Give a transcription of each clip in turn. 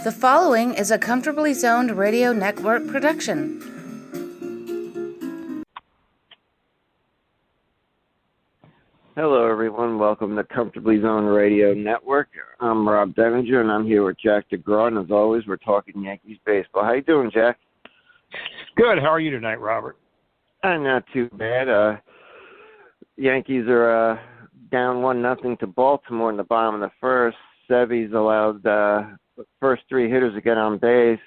The following is a Comfortably Zoned Radio Network production. Hello, everyone. Welcome to Comfortably Zoned Radio Network. I'm Rob Denninger, and I'm here with Jack DeGraw. And as always, we're talking Yankees baseball. How you doing, Jack? Good. How are you tonight, Robert? Not too bad. Yankees are down 1-0 to Baltimore in the bottom of the first. Sevy's allowed the first three hitters to get on base.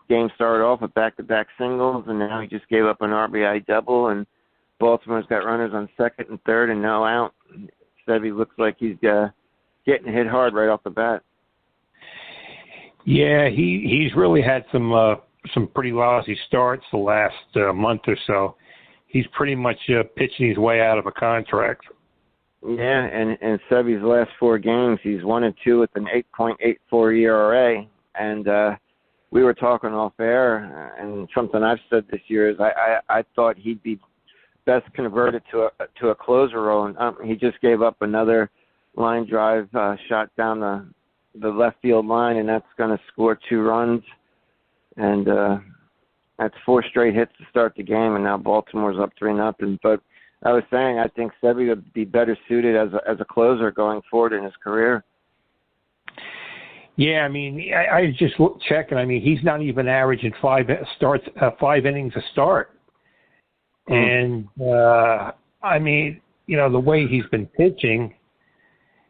Game started off with back-to-back singles, and now he just gave up an RBI double, and Baltimore's got runners on second and third and no out. Sevy looks like he's getting hit hard right off the bat. Yeah, he's really had some pretty lousy starts the last month or so. He's pretty much pitching his way out of a contract. Yeah, and Sevy's last four games, he's 1-2 with an 8.84 ERA. And we were talking off air, and something I've said this year is I thought he'd be best converted to a closer role. And he just gave up another line drive shot down the left field line, and that's going to score 2 runs. And that's 4 straight hits to start the game, and now Baltimore's up 3-0. But I was saying I think Sevy would be better suited as a closer going forward in his career. Yeah, I mean, I just checking. I mean, he's not even averaging 5 innings a start. And, I mean, you know, the way he's been pitching,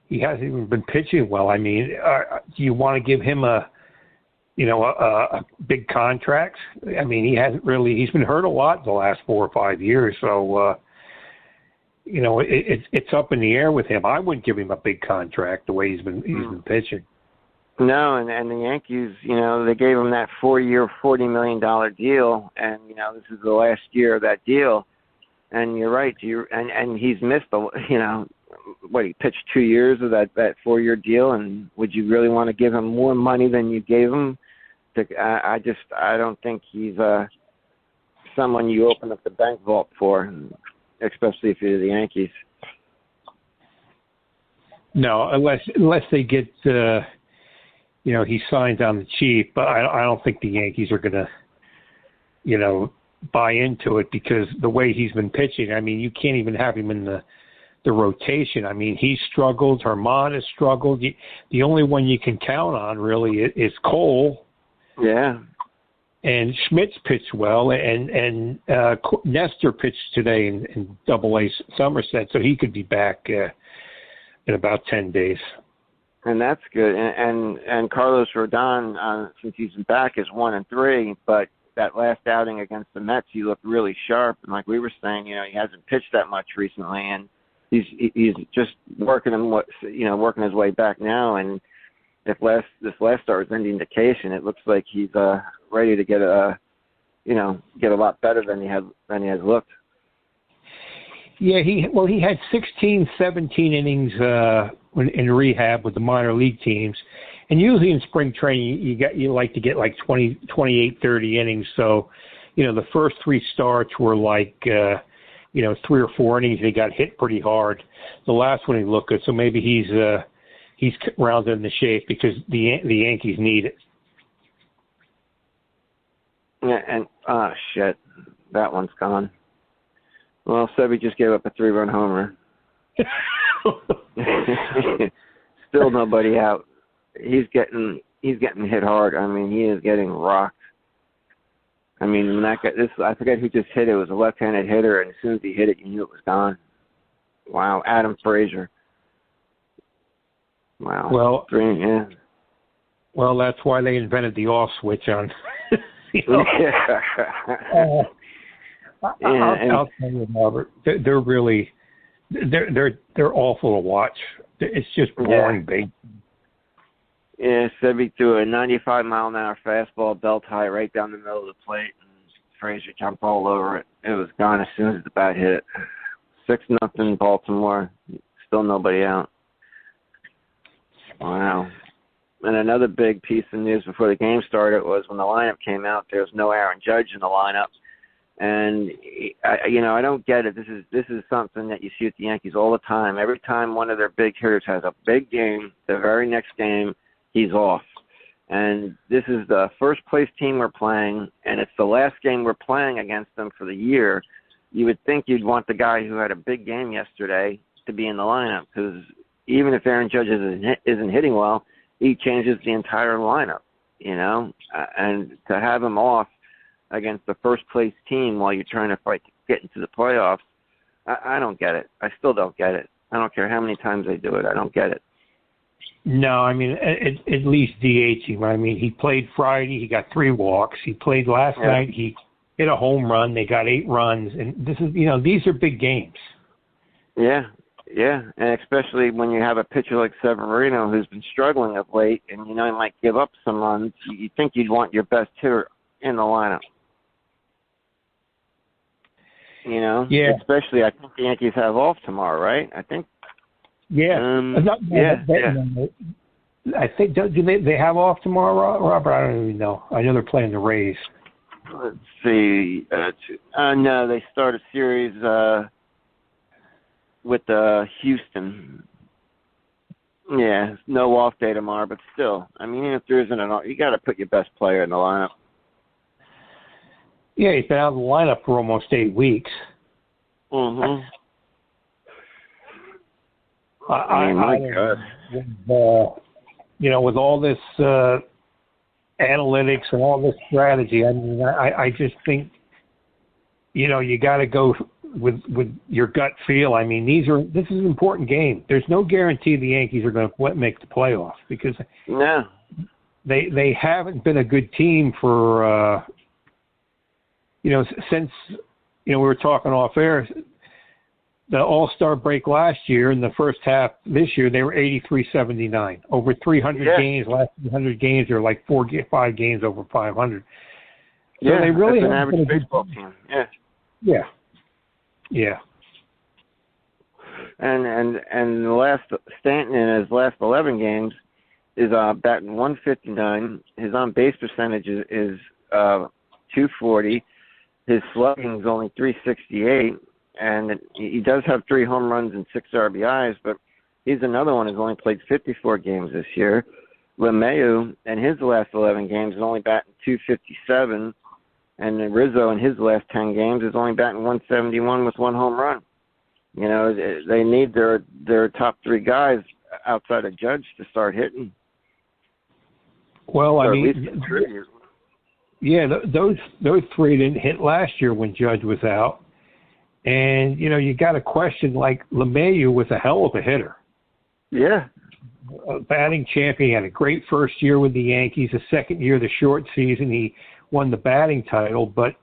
he hasn't even been pitching well. I mean, do you want to give him a big contract? I mean, he's been hurt a lot the last 4 or 5 years. So, you know, it's up in the air with him. I wouldn't give him a big contract the way he's been pitching. No, and the Yankees, you know, they gave him that 4-year, $40 million deal, and, you know, this is the last year of that deal. And you're right, and he's missed, he pitched 2 years of that 4-year deal, and would you really want to give him more money than you gave him? I don't think he's someone you open up the bank vault for, especially if you're the Yankees. No, unless they get, he signs on the cheap, but I don't think the Yankees are going to, buy into it because the way he's been pitching, I mean, you can't even have him in the rotation. I mean, he's struggled. Germán has struggled. The only one you can count on really is Cole. Yeah. And Schmidt's pitched well, and Nestor pitched today in Double-A Somerset, so he could be back in about 10 days. And that's good. And Carlos Rodon, since he's back, is 1-3. But that last outing against the Mets, he looked really sharp. And like we were saying, he hasn't pitched that much recently, and he's just working his way back now. And if this last start is any indication, it looks like he's ready to get a lot better than he has looked. Yeah, he had 16, 17 innings in rehab with the minor league teams, and usually in spring training you like to get like 20, 28, 30 innings. So, the first 3 starts were like 3 or 4 innings, and he got hit pretty hard. The last one he looked good, so maybe he's rounded into shape because the Yankees need it. Yeah, and shit, that one's gone. Well, Sevy just gave up a 3-run homer. Still nobody out. He's getting hit hard. I mean, he is getting rocked. I mean, when that guy, I forget who just hit it. It was a left-handed hitter, and as soon as he hit it, you knew it was gone. Wow, Adam Frazier. Wow. Well, 3, yeah. Well, that's why they invented the off switch on. I'll tell you, Robert. They're really, they're awful to watch. It's just boring, big. Yeah, Sevy threw a 95-mile-an-hour fastball belt high right down the middle of the plate, and Frazier jumped all over it. It was gone as soon as the bat hit it. 6-0 Baltimore. Still nobody out. Wow. And another big piece of news before the game started was when the lineup came out, there was no Aaron Judge in the lineup. And I don't get it. This is something that you see at the Yankees all the time. Every time one of their big hitters has a big game, the very next game he's off. And this is the first place team we're playing, and it's the last game we're playing against them for the year. You would think you'd want the guy who had a big game yesterday to be in the lineup, because even if Aaron Judge isn't hitting well, he changes the entire lineup, and to have him off against the first place team while you're trying to fight to get into the playoffs, I don't get it. I still don't get it. I don't care how many times they do it. I don't get it. No, I mean, at least DH him. I mean, he played Friday. He got 3 walks. He played last night. He hit a home run. They got 8 runs. And this is, these are big games. Yeah, and especially when you have a pitcher like Severino who's been struggling of late, and he might give up some runs. You think you'd want your best hitter in the lineup. Yeah. Especially, I think the Yankees have off tomorrow, right? I think. Yeah. I think do they have off tomorrow, Robert? I don't even know. I know they're playing the Rays. Let's see. No, they start a series with Houston. Yeah, no off day tomorrow, but still, I mean, even if there isn't an off, you got to put your best player in the lineup. Yeah, he's been out of the lineup for almost 8 weeks. Mm-hmm. My God. With all this analytics and all this strategy, I mean, I just think, you got to go with your gut feel. I mean, this is an important game. There's no guarantee the Yankees are going to make the playoffs because they haven't been a good team for since we were talking off air. The All-Star break last year, in the first half this year, they were 83-79. Over 300 games, last 300 games, they're like 5 games over 500. So they really have an average baseball team. Yeah. And the last Stanton in his last 11 games is batting 159. His on-base percentage is 240. His slugging is only 368. And he does have 3 home runs and 6 RBIs, but he's another one who's only played 54 games this year. LeMahieu, in his last 11 games, is only batting 257, and Rizzo, in his last 10 games, is only batting 171 with 1 home run. They need their top 3 guys outside of Judge to start hitting. Well, or I mean, at least contribute. Yeah, those 3 didn't hit last year when Judge was out. And, you got to question, like, LeMahieu was a hell of a hitter. Yeah. A batting champion. He had a great first year with the Yankees. The second year, the short season, he won the batting title. But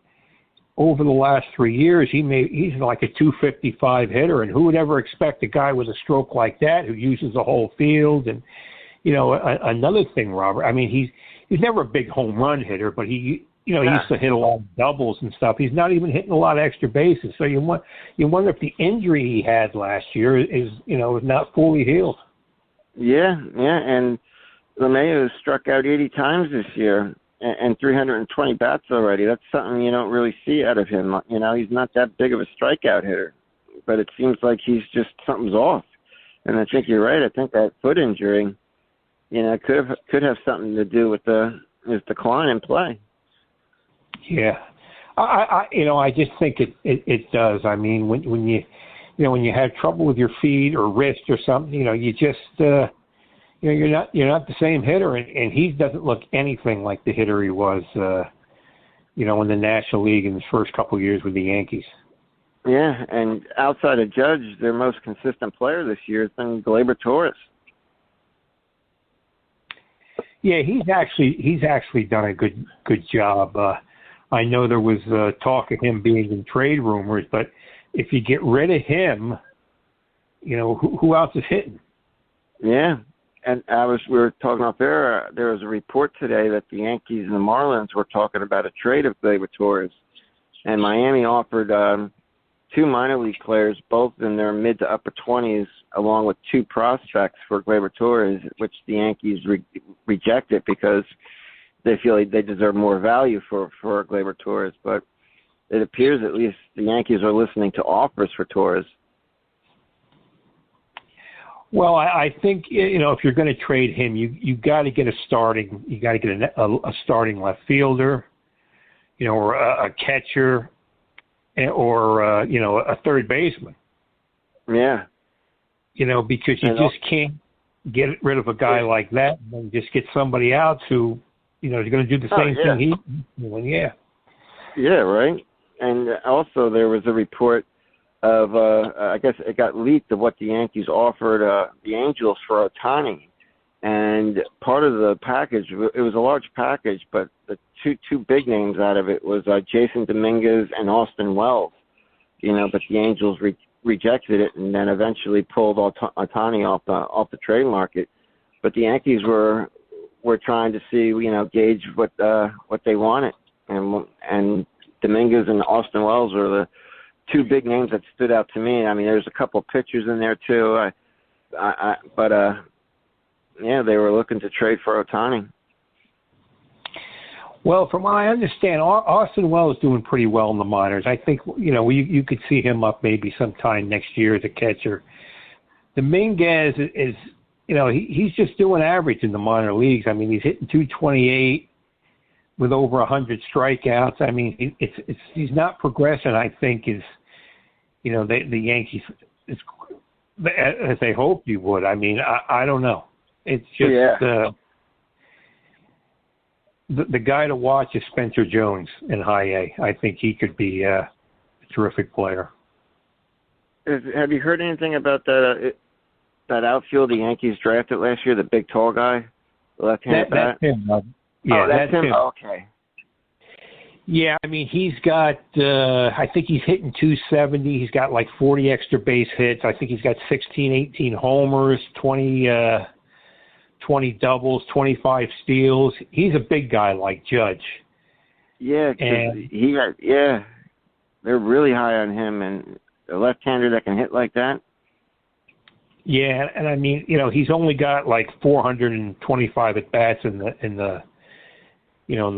over the last 3 years, he's like a 255 hitter. And who would ever expect a guy with a stroke like that who uses the whole field? And, another thing, Robert, I mean, he's never a big home run hitter, but he used to hit a lot of doubles and stuff. He's not even hitting a lot of extra bases. So you wonder if the injury he had last year is not fully healed. Yeah, and LeMahieu struck out 80 times this year and 320 bats already. That's something you don't really see out of him. He's not that big of a strikeout hitter, but it seems like something's off. And I think you're right. I think that foot injury, could have something to do with his decline in play. Yeah, I just think it does. I mean, when you have trouble with your feet or wrist or something, you just you're not the same hitter, and he doesn't look anything like the hitter he was, in the National League in his first couple of years with the Yankees. Yeah, and outside of Judge, their most consistent player this year has been Gleyber Torres. Yeah, he's actually done a good job. I know there was talk of him being in trade rumors, but if you get rid of him, who else is hitting? Yeah, and we were talking off air. There was a report today that the Yankees and the Marlins were talking about a trade of Gleyber Torres, and Miami offered 2 minor league players, both in their mid to upper 20s, along with 2 prospects for Gleyber Torres, which the Yankees rejected because they feel like they deserve more value for Gleyber Torres. But it appears at least the Yankees are listening to offers for Torres. Well, I think if you're going to trade him, you got to get a starting left fielder, or a catcher, or a third baseman. Yeah. Because you just can't get rid of a guy like that and then just get somebody else who is going to do the same thing he's doing. Yeah. Yeah. Right. And also there was a report of, I guess it got leaked of what the Yankees offered the Angels for Ohtani. And part of the package, it was a large package, but the two big names out of it was Jason Dominguez and Austin Wells. But the Angels rejected it and then eventually pulled Ohtani off the trade market. But the Yankees were trying to see, gauge what they wanted. And Dominguez and Austin Wells were the two big names that stood out to me. I mean, there's a couple of pitchers in there too. They were looking to trade for Ohtani. Well, from what I understand, Austin Wells is doing pretty well in the minors. I think, you could see him up maybe sometime next year as a catcher. Dominguez is he's just doing average in the minor leagues. I mean, he's hitting 228 with over 100 strikeouts. I mean, he's not progressing, I think, the Yankees, as they hoped he would. I mean, I don't know. It's just the guy to watch is Spencer Jones in High A. I think he could be a terrific player. Have you heard anything about that outfield the Yankees drafted last year, the big tall guy, the left-handed bat? That's him. That's him. Oh, okay. Yeah, I mean, he's got, I think he's hitting 270. He's got like 40 extra base hits. I think he's got 16, 18 homers, 20 doubles, 25 steals. He's a big guy like Judge. Yeah, they're really high on him, and a left-hander that can hit like that. Yeah, and I mean, he's only got like 425 at bats in the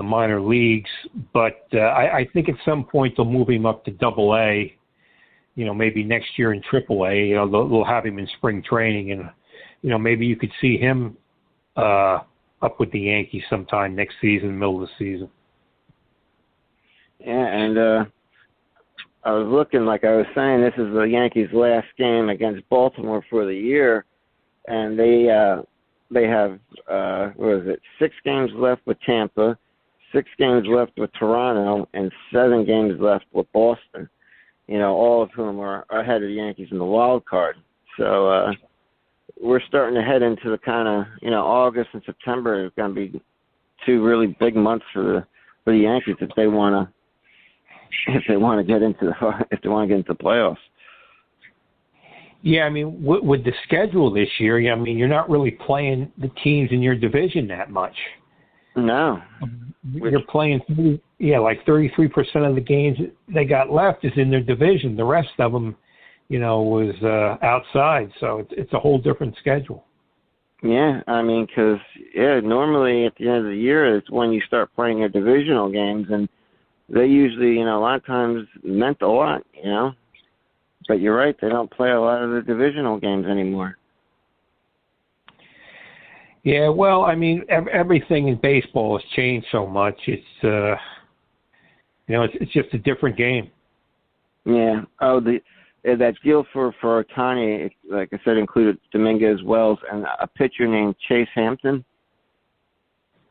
minor leagues, but I think at some point they'll move him up to Double A. Maybe next year in Triple A. They'll have him in spring training, and maybe you could see him up with the Yankees sometime next season, middle of the season. Yeah, and I was looking, like I was saying, this is the Yankees' last game against Baltimore for the year, and they have 6 games left with Tampa, 6 games left with Toronto, and 7 games left with Boston. All of whom are ahead of the Yankees in the wild card. So we're starting to head into the kind of August and September is going to be 2 really big months for the Yankees if they want to get into the playoffs. Yeah, I mean, with the schedule this year, I mean, you're not really playing the teams in your division that much. No. You're playing, like 33% of the games they got left is in their division. The rest of them, was outside. So it's a whole different schedule. Yeah, I mean, because, normally at the end of the year, it's when you start playing your divisional games, and they usually, a lot of times meant a lot, But you're right, they don't play a lot of the divisional games anymore. Yeah, well, I mean, everything in baseball has changed so much. It's, it's just a different game. Yeah. Oh, that deal for Ohtani, like I said, included Dominguez, Wells, and a pitcher named Chase Hampton.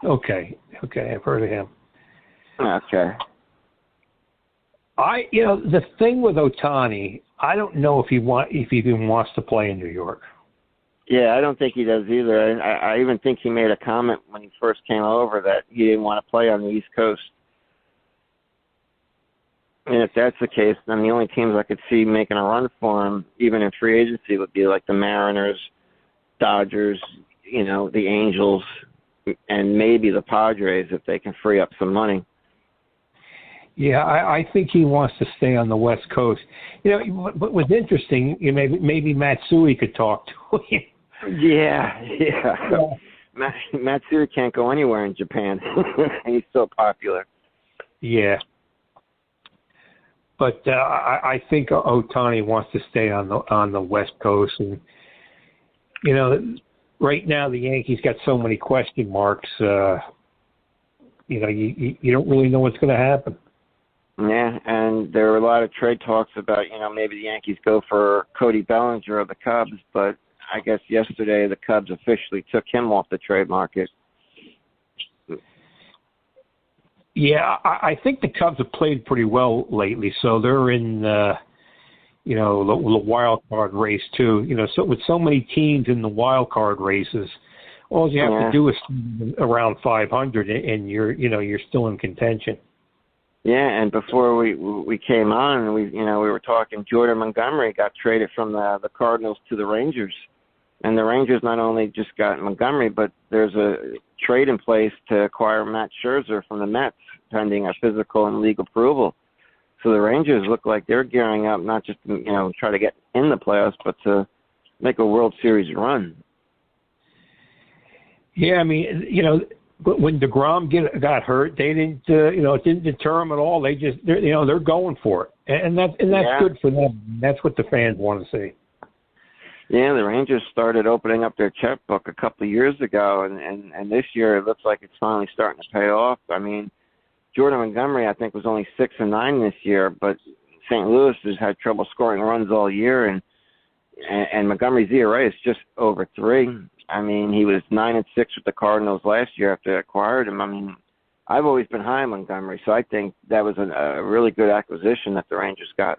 Okay, I've heard of him. Okay. The thing with Ohtani, I don't know if he even wants to play in New York. Yeah, I don't think he does either. I even think he made a comment when he first came over that he didn't want to play on the East Coast. And if that's the case, then the only teams I could see making a run for him, even in free agency, would be like the Mariners, Dodgers, the Angels, and maybe the Padres if they can free up some money. Yeah, I think he wants to stay on the West Coast. But what's interesting, maybe Matsui could talk to him. Yeah. Matsui can't go anywhere in Japan. He's so popular. Yeah. But I think Ohtani wants to stay on the West Coast, and Right now the Yankees got so many question marks. You don't really know what's going to happen. Yeah, and there were a lot of trade talks about, maybe the Yankees go for Cody Bellinger of the Cubs, but I guess yesterday the Cubs officially took him off the trade market. Yeah, I think the Cubs have played pretty well lately, so they're in, the wild card race too. So with so many teams in the wild card races, all you have to do is around 500, and you're still in contention. Yeah, and before we came on, we were talking. Jordan Montgomery got traded from the Cardinals to the Rangers, and the Rangers not only just got Montgomery, but there's a trade in place to acquire Matt Scherzer from the Mets, pending a physical and legal approval. So the Rangers look like they're gearing up not just to try to get in the playoffs, but to make a World Series run. Yeah, I mean, when DeGrom got hurt, they didn't, it didn't deter them at all. They're going for it, and that's good for them. That's what the fans want to see. Yeah, the Rangers started opening up their checkbook a couple of years ago, and this year it looks like it's finally starting to pay off. I mean, Jordan Montgomery, I think, was only 6-9 this year, but St. Louis has had trouble scoring runs all year, and Montgomery's ERA is just over 3. I mean, he was 9-6 with the Cardinals last year after they acquired him. I mean, I've always been high on Montgomery, so I think that was a really good acquisition that the Rangers got.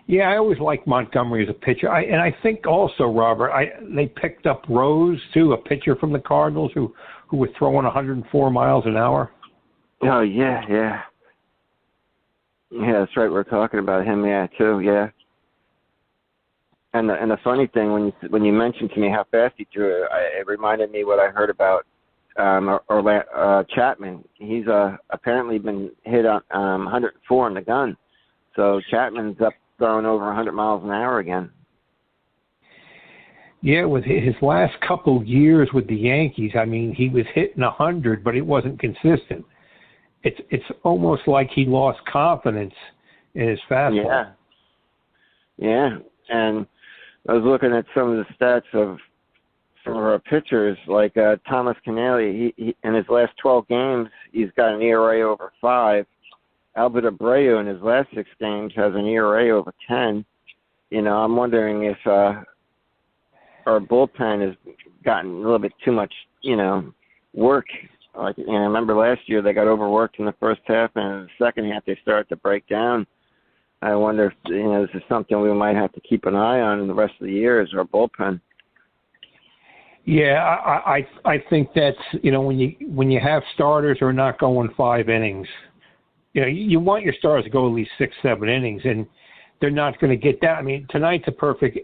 Yeah, I always liked Montgomery as a pitcher. I think also, Robert, they picked up Rose, too, a pitcher from the Cardinals who was throwing 104 miles an hour. Oh, yeah. Yeah, that's right. We're talking about him, too, yeah. And the funny thing, when you mentioned to me how fast he threw it reminded me what I heard about Chapman. He's apparently been hit on 104 in the gun. So Chapman's up throwing over 100 miles an hour again. Yeah, with his last couple years with the Yankees, I mean, he was hitting 100, but it wasn't consistent. It's almost like he lost confidence in his fastball. Yeah, and I was looking at some of the stats for pitchers, like Thomas Canelli. He in his last 12 games, he's got an ERA over 5. Albert Abreu in his last 6 games has an ERA over 10. I'm wondering if our bullpen has gotten a little bit too much, work. Like, remember last year they got overworked in the first half, and in the second half they started to break down. I wonder if, this is something we might have to keep an eye on in the rest of the year is our bullpen. Yeah, I think that's, when you have starters who are not going 5 innings, you want your stars to go at least 6-7 innings, and they're not going to get that. I mean, tonight's a perfect,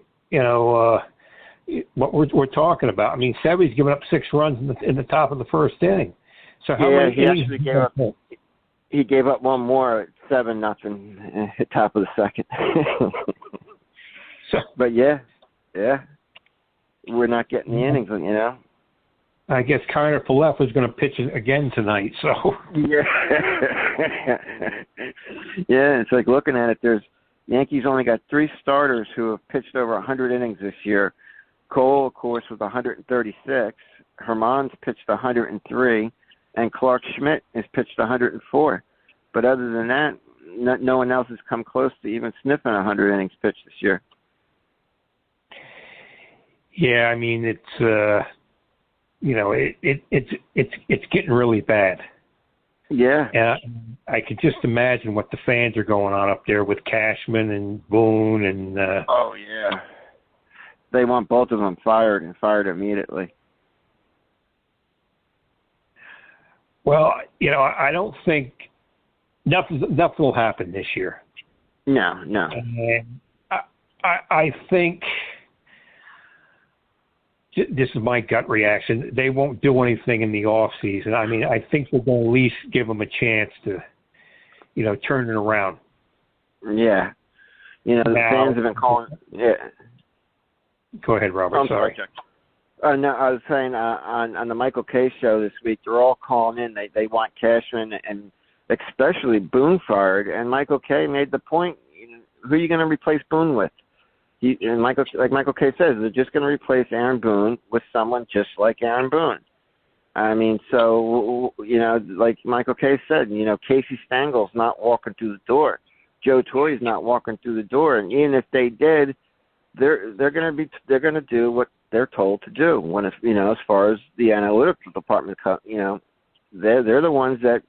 what we're talking about. I mean, Sevy's given up 6 runs in the top of the first inning. So how many innings? He gave up one more at 7-0 at top of the second. But yeah, we're not getting the innings, I guess Kiner Falefa is going to pitch again tonight. So yeah, it's like looking at it. There's Yankees only got 3 starters who have pitched over 100 innings this year. Cole, of course, with 136. Herman's pitched 103, and Clark Schmidt has pitched 104. But other than that, no one else has come close to even sniffing 100 innings pitched this year. Yeah, I mean, it's it's getting really bad. Yeah. And I could just imagine what the fans are going on up there with Cashman and Boone and. Oh yeah. They want both of them fired and fired immediately. Well, I don't think nothing will happen this year. No. And I think this is my gut reaction. They won't do anything in the off season. I mean, I think they're going to at least give them a chance to, turn it around. Yeah. The fans have been calling. Yeah. Go ahead, Robert. I'm sorry. No, I was saying on the Michael Kay show this week, they're all calling in. They want Cashman and especially Boone fired. And Michael Kay made the point, who are you going to replace Boone with? And Michael Kay says, they're just going to replace Aaron Boone with someone just like Aaron Boone. I mean, so, like Michael Kay said, Casey Stengel's not walking through the door. Joe Torre's not walking through the door. And even if they did, they're going to do what they're told to do. When it's, as far as the analytical department, they're the ones that,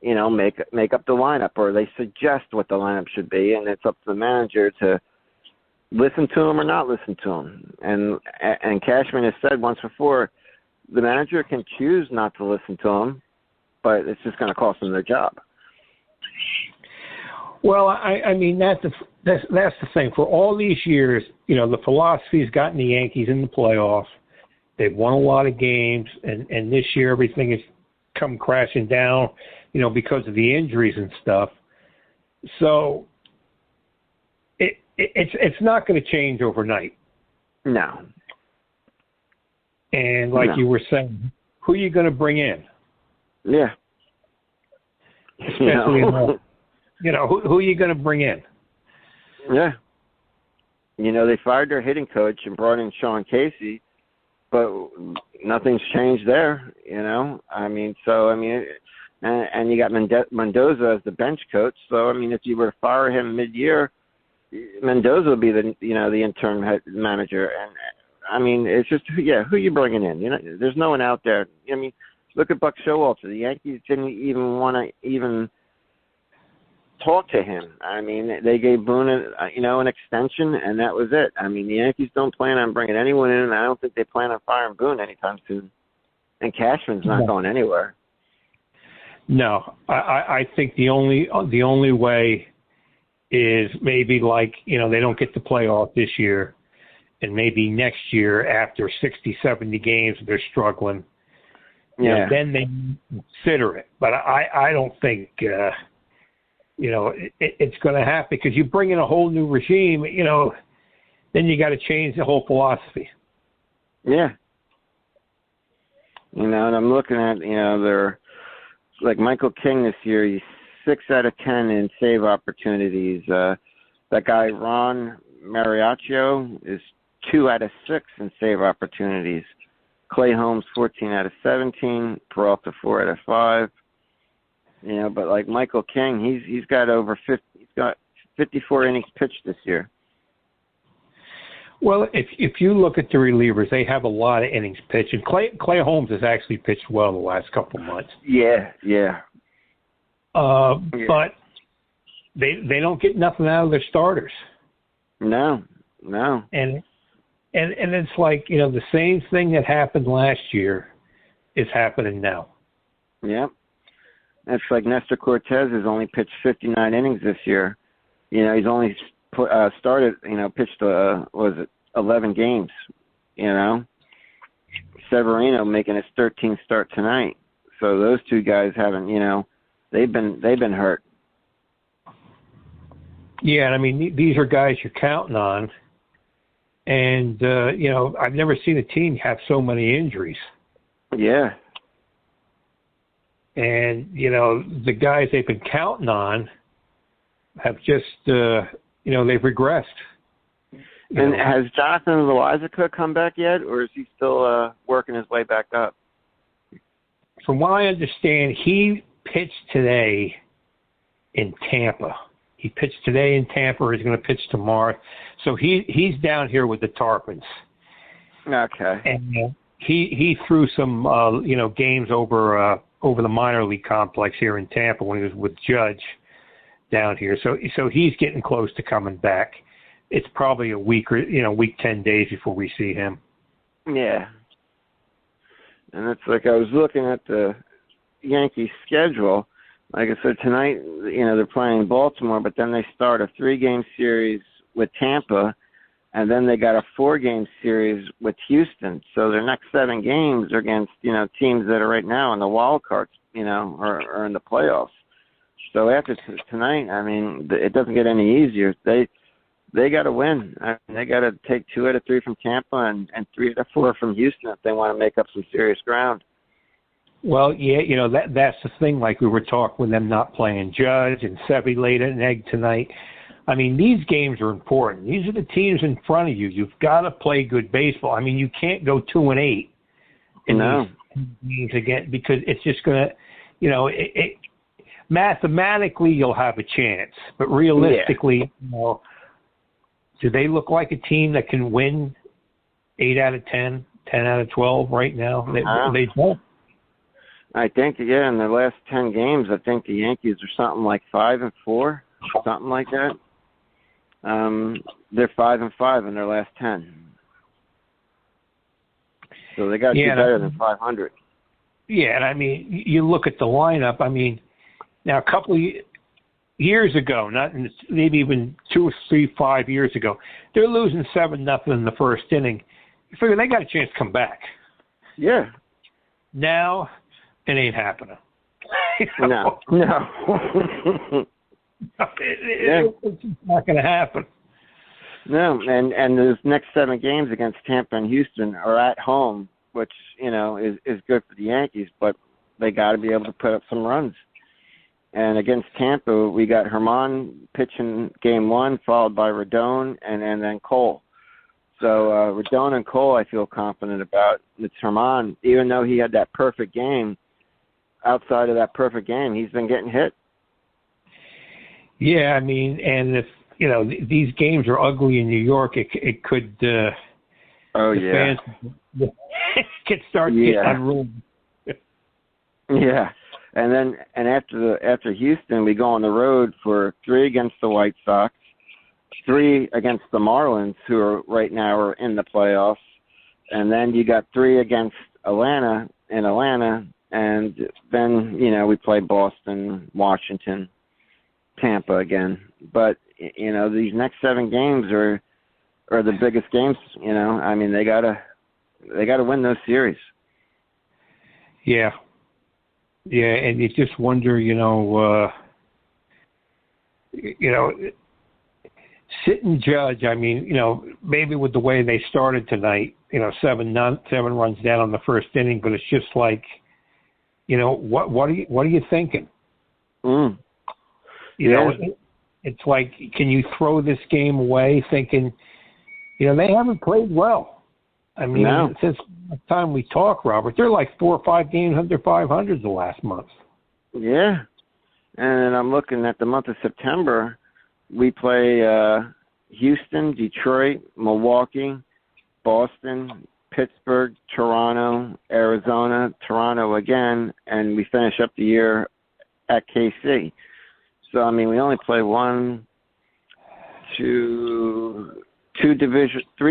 make up the lineup, or they suggest what the lineup should be, and it's up to the manager to listen to him or not listen to him. And Cashman has said once before, the manager can choose not to listen to him, but it's just going to cost them their job. Well, I mean that's the thing. For all these years, the philosophy's gotten the Yankees in the playoffs. They've won a lot of games, and this year everything has come crashing down, because of the injuries and stuff. So it's not going to change overnight. No. And like you were saying, who are you going to bring in? Yeah. Especially who are you going to bring in? Yeah. They fired their hitting coach and brought in Sean Casey, but nothing's changed there, and you got Mendoza as the bench coach. So, if you were to fire him mid-year, Mendoza would be the interim head manager. And, it's just, who are you bringing in? There's no one out there. Look at Buck Showalter. The Yankees didn't even want to talk to him. They gave Boone, an extension, and that was it. The Yankees don't plan on bringing anyone in, and I don't think they plan on firing Boone anytime soon. And Cashman's not going anywhere. No, I think the only way is maybe they don't get the playoff this year, and maybe next year after 60, 70 games they're struggling. Then they consider it. But I don't think it's going to happen, because you bring in a whole new regime. Then you got to change the whole philosophy. Yeah. And I'm looking at they're like Michael King this year. He's 6 out of 10 in save opportunities. That guy Ron Mariaccio is 2 out of 6 in save opportunities. Clay Holmes 14 out of 17. Peralta 4 out of 5. But like Michael King, he's got over 50. He's got 54 innings pitched this year. Well, if you look at the relievers, they have a lot of innings pitched, and Clay Holmes has actually pitched well the last couple of months. Yeah. But they don't get nothing out of their starters. No. And it's like, the same thing that happened last year is happening now. Yep. It's like Nestor Cortez has only pitched 59 innings this year. He's only pitched 11 games. Severino making his 13th start tonight. So those two guys haven't, they've been hurt. Yeah, and these are guys you're counting on. And I've never seen a team have so many injuries. Yeah. And, the guys they've been counting on have just, they've regressed. And has Jonathan Loizaga come back yet, or is he still working his way back up? From what I understand, he pitched today in Tampa. He pitched today in Tampa, or he's going to pitch tomorrow. So he's down here with the Tarpons. Okay. And he threw some, games over the minor league complex here in Tampa when he was with Judge down here. So he's getting close to coming back. It's probably a week or, week 10 days before we see him. Yeah. And it's like I was looking at the Yankees schedule. Like I said, tonight, they're playing Baltimore, but then they start a 3-game series with Tampa, and then they got a 4-game series with Houston. So their next 7 games are against, teams that are right now in the wild cards, or in the playoffs. So after tonight, it doesn't get any easier. They got to win. They got to take 2 out of 3 from Tampa and 3 out of 4 from Houston if they want to make up some serious ground. Well, yeah, that's the thing. Like we were talking with them not playing Judge, and Sevy laid an egg tonight. I mean, these games are important. These are the teams in front of you. You've got to play good baseball. I mean, you can't go 2-8 in these again, because it's just going to, you know, mathematically you'll have a chance, but realistically, you know, do they look like a team that can win 8 out of 10, 10 out of 12 right now? They don't. I think, in their last 10 games, I think the Yankees are something like 5-4, something like that. They're 5-5 in their last 10. So they got to do better than 500. Yeah, and I mean, you look at the lineup. I mean, now a couple of years ago, maybe even 2 or 3, 5 years ago, they're losing 7-0 in the first inning. You figure they got a chance to come back. Yeah. Now, it ain't happening. No. It's not going to happen. No, and those next 7 games against Tampa and Houston are at home, which, you know, is good for the Yankees, but they got to be able to put up some runs. And against Tampa, we got Germán pitching game 1, followed by Rodon and then Cole. So Rodon and Cole I feel confident about. It's Germán, even though he had that perfect game, outside of that perfect game, he's been getting hit. Yeah, I mean, and if, you know, these games are ugly in New York, it could fans could start getting unruly. Yeah. And after Houston, we go on the road for 3 against the White Sox, 3 against the Marlins, who are right now are in the playoffs, and then you got 3 against Atlanta, and then, you know, we play Boston, Washington, Tampa again. But, you know, these next 7 games are the biggest games, you know. I mean, they gotta win those series. Yeah. Yeah, and you just wonder, sit and judge. I mean, you know, maybe with the way they started tonight, you know, 7 runs down on the first inning, but it's just like, you know, what are you thinking? You know, it's like, can you throw this game away thinking, you know, they haven't played well. I mean, since the time we talk, Robert, they're like 4 or 5 games under 500 the last month. Yeah. And I'm looking at the month of September. We play Houston, Detroit, Milwaukee, Boston, Pittsburgh, Toronto, Arizona, Toronto again, and we finish up the year at KC. So, I mean, we only play 3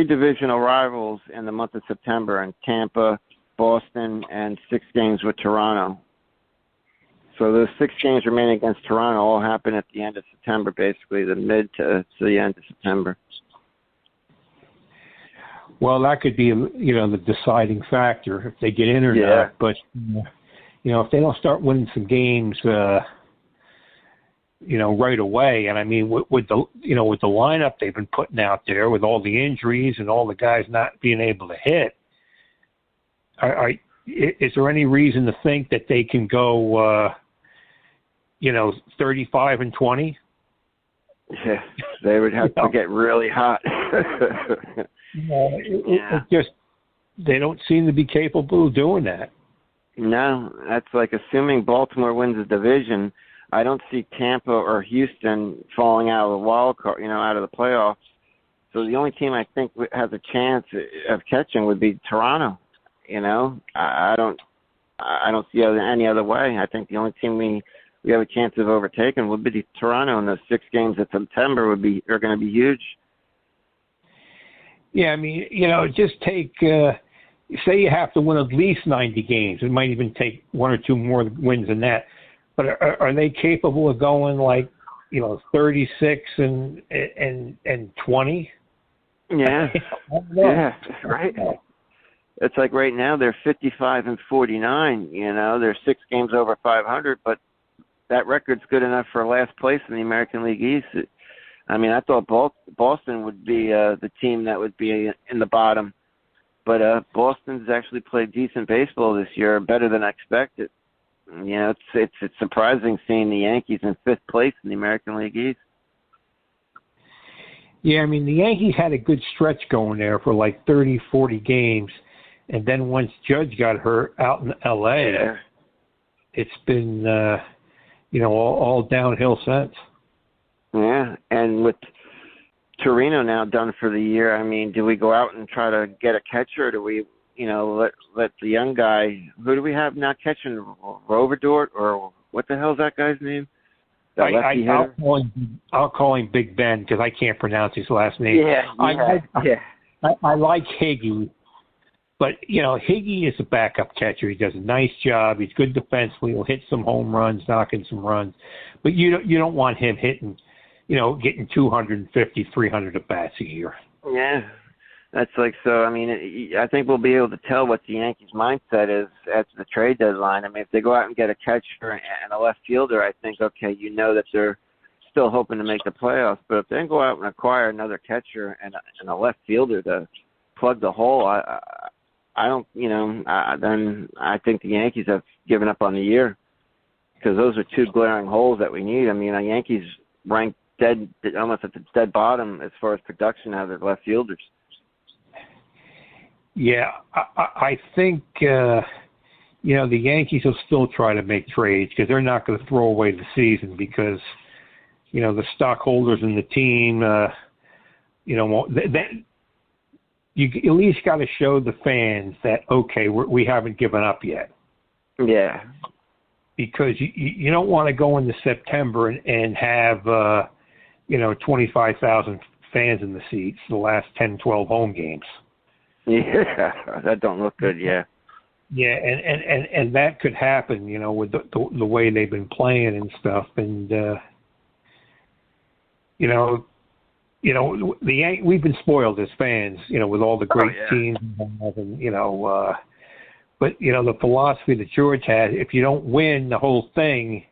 divisional rivals in the month of September, in Tampa, Boston, and 6 games with Toronto. So those 6 games remaining against Toronto all happen at the end of September, basically, the mid to the end of September. Well, that could be, you know, the deciding factor if they get in or not. But, you know, if they don't start winning some games, you know, right away. And I mean, with the lineup they've been putting out there, with all the injuries and all the guys not being able to hit, is there any reason to think that they can go, 35-20? Yeah, they would have to get really hot. It just, they don't seem to be capable of doing that. No, that's like assuming Baltimore wins the division. I don't see Tampa or Houston falling out of the wild card, you know, out of the playoffs. So the only team I think has a chance of catching would be Toronto. You know, I don't see any other way. I think the only team we have a chance of overtaking would be Toronto, and those 6 games in September are going to be huge. Yeah, I mean, you know, just take say you have to win at least 90 games. It might even take 1 or 2 more wins than that. But are they capable of going like, you know, 36 and 20? Yeah, yeah, right. It's like right now they're 55-49. You know, they're 6 games over 500, but that record's good enough for last place in the American League East. I mean, I thought Boston would be the team that would be in the bottom, but Boston's actually played decent baseball this year, better than I expected. You know, it's surprising seeing the Yankees in 5th place in the American League East. Yeah, I mean, the Yankees had a good stretch going there for like 30, 40 games. And then once Judge got hurt out in L.A., it's been, all downhill since. Yeah, and with Torino now done for the year, I mean, do we go out and try to get a catcher, or do we, let the young guy, who do we have now catching, Roverdort, or what the hell's that guy's name? I'll call him Big Ben because I can't pronounce his last name. Yeah. I like Higgy, but Higgy is a backup catcher. He does a nice job. He's good defensively. He'll hit some home runs, knock in some runs, but you don't want him hitting, getting 250, 300 at bats a year. Yeah. That's so. I mean, I think we'll be able to tell what the Yankees' mindset is at the trade deadline. I mean, if they go out and get a catcher and a left fielder, I think, okay, that they're still hoping to make the playoffs. But if they go out and acquire another catcher and a left fielder to plug the hole, I don't, then I think the Yankees have given up on the year because those are two glaring holes that we need. I mean, the Yankees ranked almost at the dead bottom as far as production out of their left fielders. Yeah, I think, the Yankees will still try to make trades because they're not going to throw away the season because, the stockholders in the team, you at least got to show the fans that, okay, we haven't given up yet. Yeah. Because you don't want to go into September and have, 25,000 fans in the seats the last 10, 12 home games. Yeah, that don't look good. Yeah. Yeah, and that could happen, with the way they've been playing and stuff, and we've been spoiled as fans, with all the great teams, and but the philosophy that George had, if you don't win the whole thing,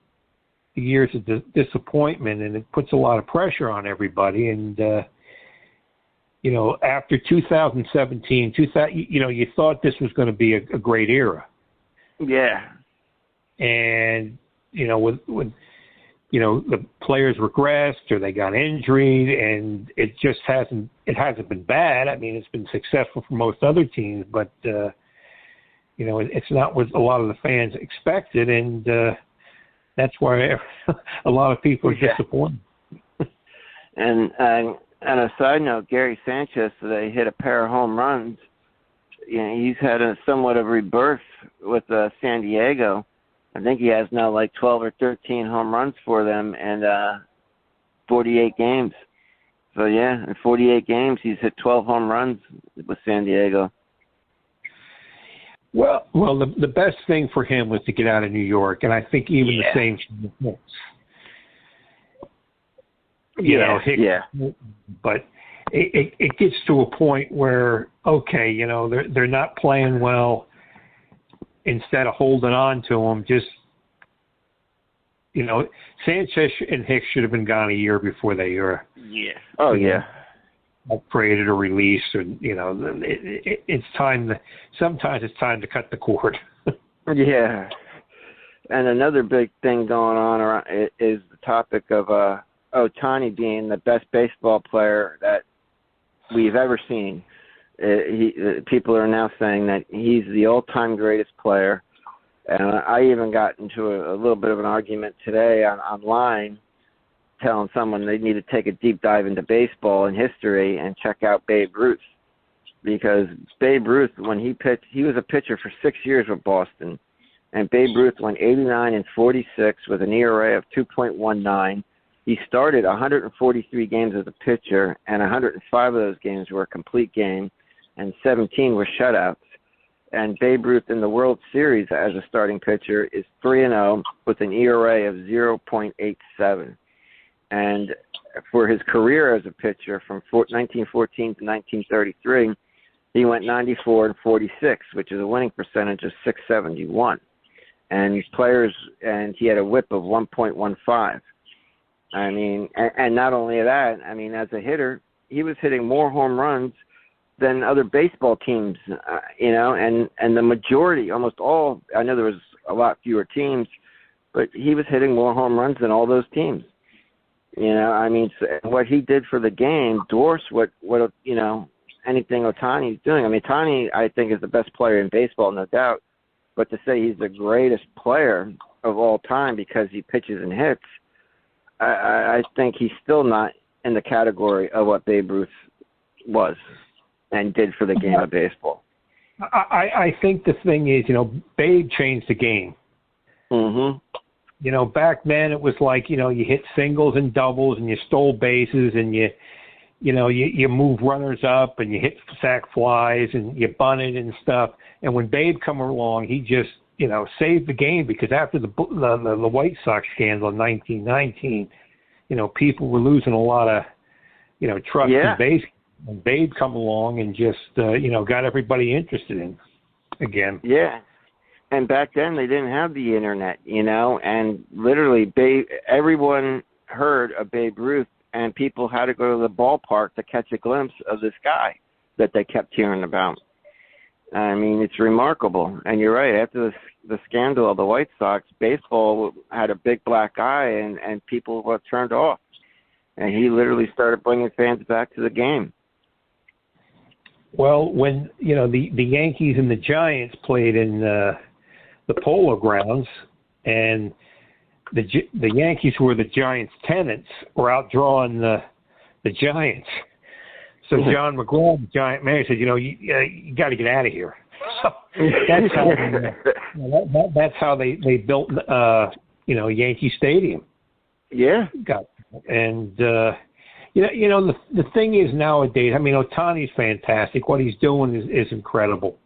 the year's a disappointment, and it puts a lot of pressure on everybody, and. After 2017, you thought this was going to be a great era. Yeah. And, with the players regressed or they got injured, and it just hasn't been bad. I mean, it's been successful for most other teams, but, it's not what a lot of the fans expected, and that's why a lot of people are disappointed. And a side note, Gary Sanchez today hit a pair of home runs. He's had a somewhat of rebirth with San Diego. I think he has now like 12 or 13 home runs for them in 48 games. So, yeah, in 48 games, he's hit 12 home runs with San Diego. Well, the best thing for him was to get out of New York, and I think even the same thing. But it gets to a point where, okay, they're not playing well. Instead of holding on to them, just, Sanchez and Hicks should have been gone a year before they were. Yeah. Oh, yeah. Upgraded or released, or, it's time sometimes it's time to cut the cord. Yeah. And another big thing going on around is the topic of, Ohtani being the best baseball player that we've ever seen. People are now saying that he's the all-time greatest player. And I even got into a little bit of an argument today online telling someone they need to take a deep dive into baseball and history and check out Babe Ruth. Because Babe Ruth, when he pitched, he was a pitcher for 6 years with Boston. And Babe Ruth went 89 and 46 with an ERA of 2.19. He started 143 games as a pitcher, and 105 of those games were a complete game, and 17 were shutouts. And Babe Ruth in the World Series as a starting pitcher is 3-0 with an ERA of 0.87. And for his career as a pitcher from 1914 to 1933, he went 94 and 46, which is a winning percentage of 671. And he had a whip of 1.15. I mean, and not only that, I mean, as a hitter, he was hitting more home runs than other baseball teams, and the majority, almost all, I know there was a lot fewer teams, but he was hitting more home runs than all those teams. I mean, what he did for the game dwarfs what anything Ohtani's doing. I mean, Ohtani, I think, is the best player in baseball, no doubt. But to say he's the greatest player of all time because he pitches and hits, I think he's still not in the category of what Babe Ruth was and did for the game of baseball. I think the thing is, Babe changed the game. Mm-hmm. Back then it was like, you hit singles and doubles and you stole bases and you move runners up and you hit sac flies and you bunted and stuff. And when Babe come along, he just, saved the game, because after the White Sox scandal in 1919, people were losing a lot of, trust in base. And Babe come along and just, got everybody interested in again. Yeah. And back then they didn't have the internet, and literally everyone heard of Babe Ruth, and people had to go to the ballpark to catch a glimpse of this guy that they kept hearing about. I mean, it's remarkable. And you're right, after the scandal of the White Sox, baseball had a big black eye, and people were turned off. And he literally started bringing fans back to the game. Well, when, the Yankees and the Giants played in the Polo Grounds, and the Yankees, who were the Giants' tenants, were outdrawing the Giants. So John McGraw, the Giant manager, said, you got to get out of here. So that's how they built Yankee Stadium. Yeah. And the thing is nowadays, I mean, Ohtani's fantastic. What he's doing is incredible.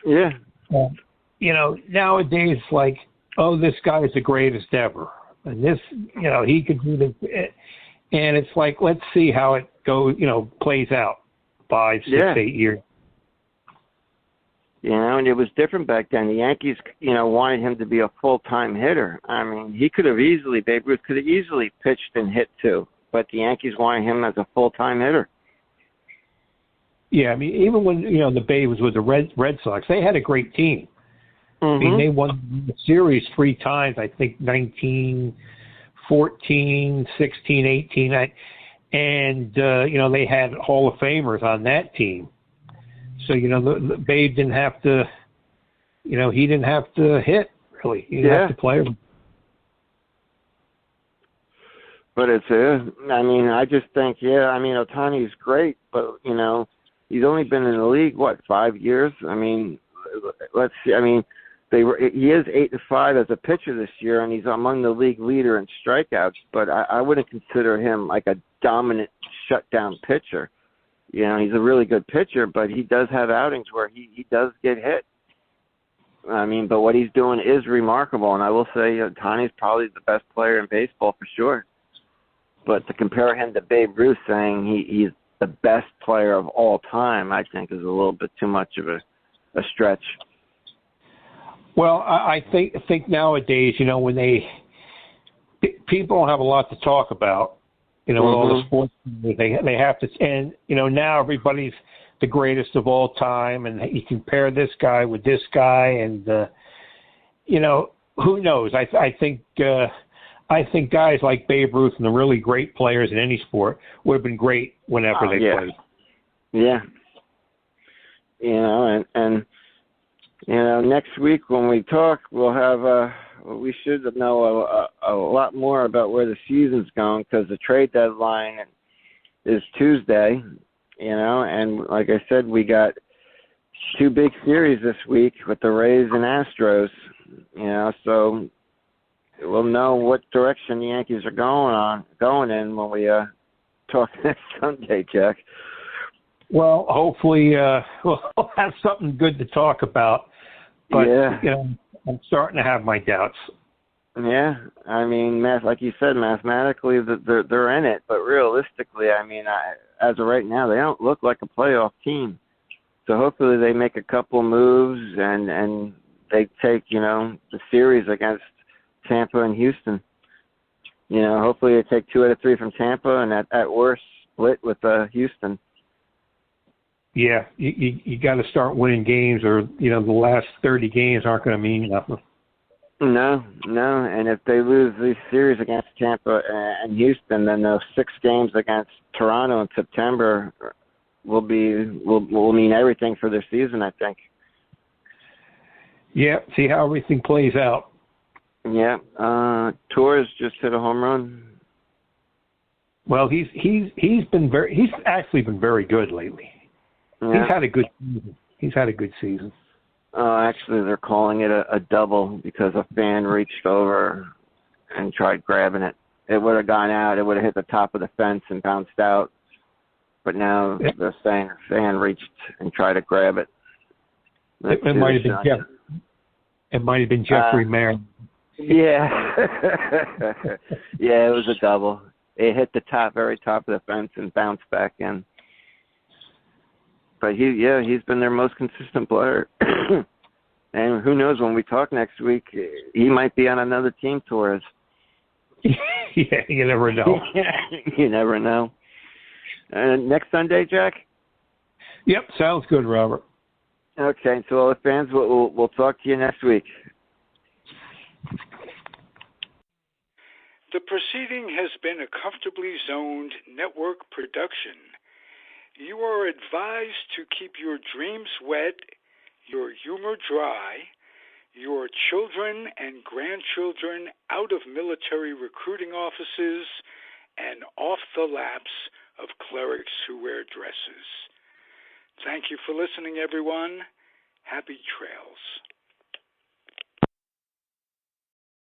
Yeah. Nowadays, it's like, oh, this guy is the greatest ever. And this, he could do and it's like, let's see how it goes, plays out 5, 6, 8 years. And it was different back then. The Yankees, wanted him to be a full-time hitter. I mean, Babe Ruth could have easily pitched and hit too, but the Yankees wanted him as a full-time hitter. Yeah, I mean, even when, the Babe was with the Red Sox, they had a great team. Mm-hmm. I mean, they won the series 3 times, I think 19, 14, 16, 18. And, they had Hall of Famers on that team. So, the Babe didn't have to, he didn't have to hit, really. He didn't have to play. But I just think, Ohtani's great, but, he's only been in the league, 5 years? I mean, let's see. I mean, he is 8-5 as a pitcher this year, and he's among the league leader in strikeouts, but I wouldn't consider him like a dominant shutdown pitcher. He's a really good pitcher, but he does have outings where he does get hit. I mean, but what he's doing is remarkable, and I will say Ohtani's probably the best player in baseball for sure. But to compare him to Babe Ruth, saying he's the best player of all time, I think is a little bit too much of a stretch. Well, I think nowadays, when people don't have a lot to talk about, with all the sports, they have to, and now everybody's the greatest of all time, and you compare this guy with this guy, and who knows? I think guys like Babe Ruth and the really great players in any sport would have been great whenever they played. Yeah. Next week when we talk, we'll have we should know a lot more about where the season's going, because the trade deadline is Tuesday, and like I said, we got 2 big series this week with the Rays and Astros, so we'll know what direction the Yankees are going in when we talk next Sunday, Jack. Well, hopefully we'll have something good to talk about. But, I'm starting to have my doubts. Yeah, I mean, like you said, mathematically they're in it, but realistically, as of right now, they don't look like a playoff team. So hopefully they make a couple moves and they take, the series against Tampa and Houston. Hopefully they take 2 out of 3 from Tampa, and at worst split with Houston. Yeah, you got to start winning games, or the last 30 games aren't going to mean nothing. No, no. And if they lose these series against Tampa and Houston, then those 6 games against Toronto in September will mean everything for their season, I think. Yeah, see how everything plays out. Yeah. Torres just hit a home run. Well, he's actually been very good lately. Yeah. He's had a good season. Actually, they're calling it a double because a fan reached over and tried grabbing it. It would have gone out. It would have hit the top of the fence and bounced out. But now they're saying a fan reached and tried to grab it. It might have been Jeff. It might have been Jeffrey Marin. Yeah. Yeah, it was a double. It hit the very top of the fence and bounced back in. But he's been their most consistent player. And who knows, when we talk next week, he might be on another team, Torres. Yeah, you never know. You never know. Next Sunday, Jack? Yep, sounds good, Robert. Okay, so all the fans, we'll talk to you next week. The proceeding has been a Comfortably Zoned network production. You are advised to keep your dreams wet, your humor dry, your children and grandchildren out of military recruiting offices and off the laps of clerics who wear dresses. Thank you for listening, everyone. Happy trails.